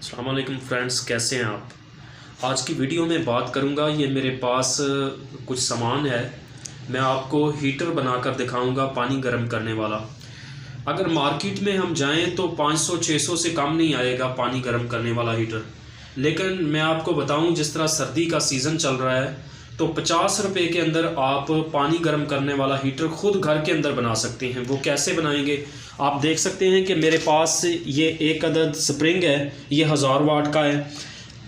अस्सलाम वालेकुम फ्रेंड्स, कैसे हैं आप। आज की वीडियो में बात करूंगा, ये मेरे पास कुछ सामान है। मैं आपको हीटर बनाकर दिखाऊंगा, पानी गर्म करने वाला। अगर मार्केट में हम जाएं तो 500-600 से कम नहीं आएगा पानी गर्म करने वाला हीटर। लेकिन मैं आपको बताऊं, जिस तरह सर्दी का सीज़न चल रहा है तो 50 रुपये के अंदर आप पानी गर्म करने वाला हीटर ख़ुद घर के अंदर बना सकते हैं। वो कैसे बनाएंगे, आप देख सकते हैं कि मेरे पास ये एक अदद स्प्रिंग है, ये 1000 वाट का है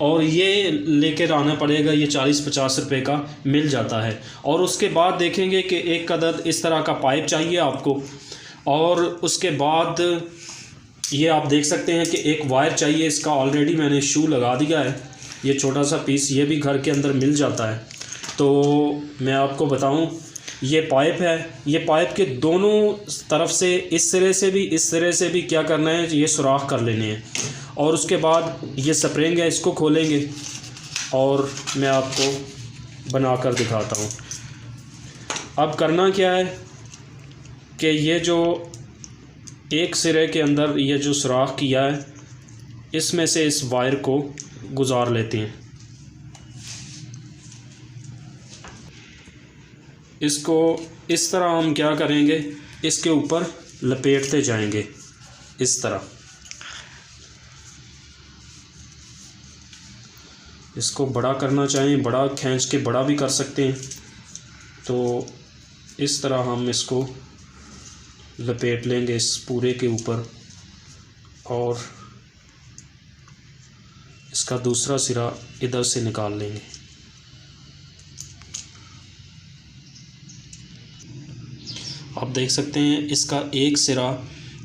और ये लेकर आना पड़ेगा। ये 40-50 रुपये का मिल जाता है। और उसके बाद देखेंगे कि एक अदद इस तरह का पाइप चाहिए आपको। और उसके बाद ये आप देख सकते हैं कि एक वायर चाहिए। इसका ऑलरेडी मैंने शू लगा दिया है। ये छोटा सा पीस ये भी घर के अंदर मिल जाता है। तो मैं आपको बताऊं, ये पाइप है। ये पाइप के दोनों तरफ से, इस सिरे से भी इस सिरे से भी क्या करना है, ये सुराख कर लेने हैं। और उसके बाद ये स्प्रिंग है, इसको खोलेंगे और मैं आपको बनाकर दिखाता हूँ। अब करना क्या है कि ये जो एक सिरे के अंदर ये जो सुराख किया है, इसमें से इस वायर को गुजार लेते हैं। इसको इस तरह हम क्या करेंगे, इसके ऊपर लपेटते जाएंगे इस तरह। इसको बड़ा करना चाहें, बड़ा खींच के बड़ा भी कर सकते हैं। तो इस तरह हम इसको लपेट लेंगे इस पूरे के ऊपर और इसका दूसरा सिरा इधर से निकाल लेंगे। आप देख सकते हैं इसका एक सिरा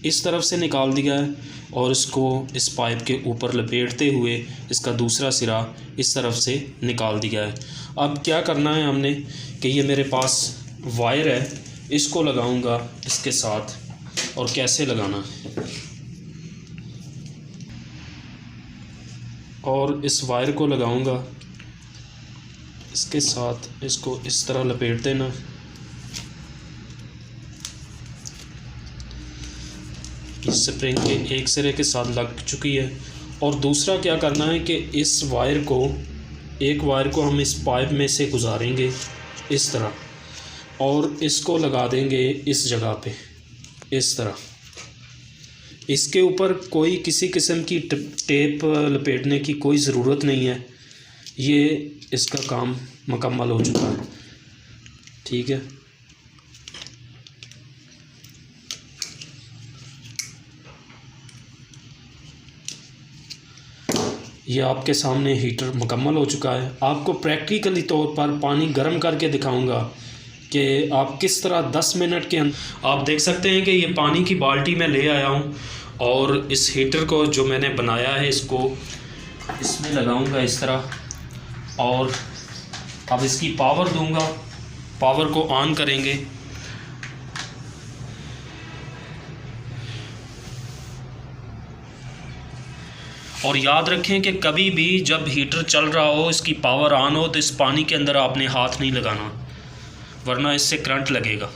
इस तरफ से निकाल दिया है और इसको इस पाइप के ऊपर लपेटते हुए इसका दूसरा सिरा इस तरफ से निकाल दिया है। अब क्या करना है हमने कि ये मेरे पास वायर है, इसको लगाऊंगा इसके साथ। और कैसे लगाना है, और इस वायर को लगाऊंगा इसके साथ, इसको इस तरह लपेट देना। इस स्प्रिंग के एक सिरे के साथ लग चुकी है। और दूसरा क्या करना है कि इस वायर को, एक वायर को हम इस पाइप में से गुजारेंगे इस तरह और इसको लगा देंगे इस जगह पे इस तरह। इसके ऊपर कोई किसी किस्म की टेप लपेटने की कोई ज़रूरत नहीं है। ये इसका काम मुकम्मल हो चुका है। ठीक है, ये आपके सामने हीटर मुकम्मल हो चुका है। आपको प्रैक्टिकली तौर पर पानी गर्म करके दिखाऊंगा कि आप किस तरह 10 मिनट के अंदर। आप देख सकते हैं कि ये पानी की बाल्टी में ले आया हूँ और इस हीटर को जो मैंने बनाया है इसको इसमें लगाऊंगा इस तरह। और अब इसकी पावर दूंगा, पावर को ऑन करेंगे। और याद रखें कि कभी भी जब हीटर चल रहा हो, इसकी पावर ऑन हो, तो इस पानी के अंदर आपने हाथ नहीं लगाना, वरना इससे करंट लगेगा।